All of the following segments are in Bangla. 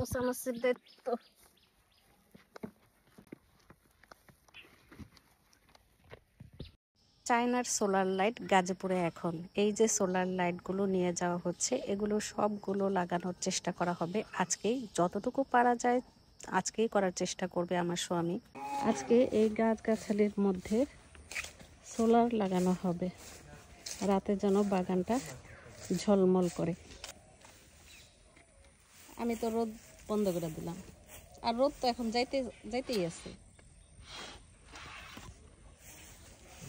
মোছামুছির দায়িত্ব। চায়নার সোলার লাইট গাজীপুরে এখন এই যে সোলার লাইটগুলো নিয়ে যাওয়া হচ্ছে, এগুলো সবগুলো লাগানোর চেষ্টা করা হবে আজকেই, যতটুকু পারা যায় আজকেই করার চেষ্টা করবে আমার স্বামী। আজকে এই গাছগাছালির মধ্যে সোলার লাগানো হবে, রাতে যেন বাগানটা ঝলমল করে। আমি তো রোদ বন্ধ করে দিলাম, আর রোদ তো এখন যাইতেই আছে।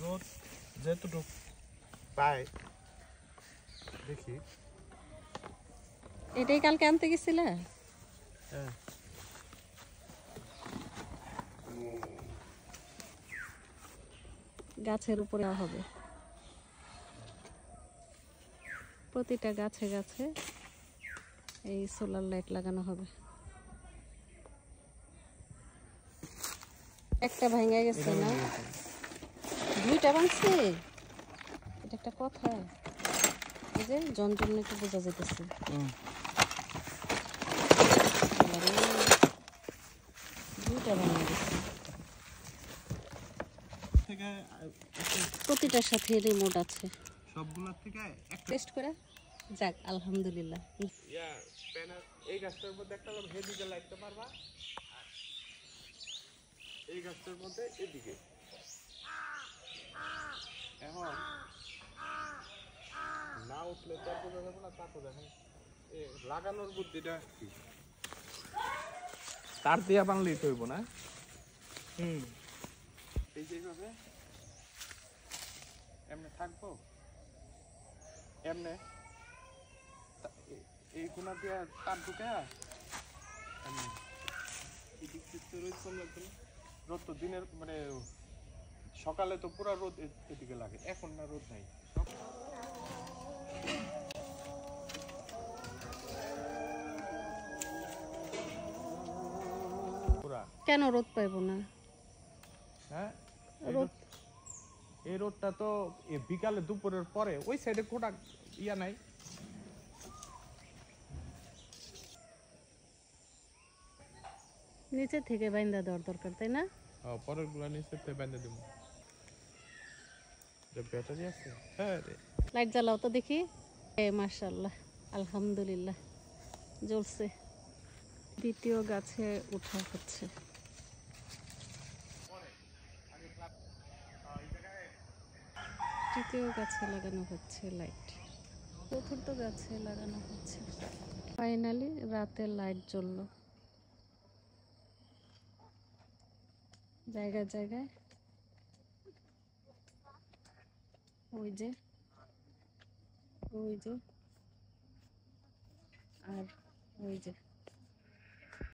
রোদ যেতটুকু পাই দেখি। এটাই কালকে আনতে গেছিলে? হ্যাঁ, গাছের উপরে হবে, প্রতিটা গাছে গাছে এই সোলার লাইট লাগানো হবে। একটা ভাঙা গেছে না, দুইটা ভাঙছে। এটা একটা কথা, এই যে জঞ্জল একটু বোঝা যেতেছে। দুইটা ভাঙা গেছে, প্রতিটার সাথে রিমোট আছে সবগুলোর থেকে টেস্ট করে। যাক আলহামদুলিল্লাহ। এই গাছটার মধ্যে একটা হেদিকে লাগতে পারবা, এই গাছটার মধ্যে এদিকে। এখন না উঠলে তো বোঝা যাবে না, তারপর দেখেন লাগানোর বুদ্ধিটা কি, তার দিয়া বাংলি হইব না। এই যেভাবে এমনি থাকবো, এমনি এই কোনা দিয়া তার ঢুকে রোদ তো দিনের মানে সকালে তো পুরা রোদ এদিকে লাগে, এখন না রোদ নাই। কেন রোদ পাইব না? হ্যাঁ, রোদ এই রোদটা তো বিকালে দুপুরের পরে ওই সাইডে কোটা ইয়া নাই। নিচে থেকে বাইন্দা দেওয়ার দরকার, তাই না? পরের গুলা নিচে থেকে বাইন্দা দিব। ব্যাটারি আছে? হ্যাঁ রে। লাইট জ্বালাও তো দেখি। মাশাআল্লাহ, আলহামদুলিল্লাহ জ্বলছে। দ্বিতীয় গাছে উঠা হচ্ছে। তৃতীয় গাছে লাগানো হচ্ছে লাইট, চতুর্থ গাছে লাগানো হচ্ছে। ফাইনালি রাতে লাইট জ্বললো জায়গায় জায়গায়। ওই যে ওই যে আর ওই যে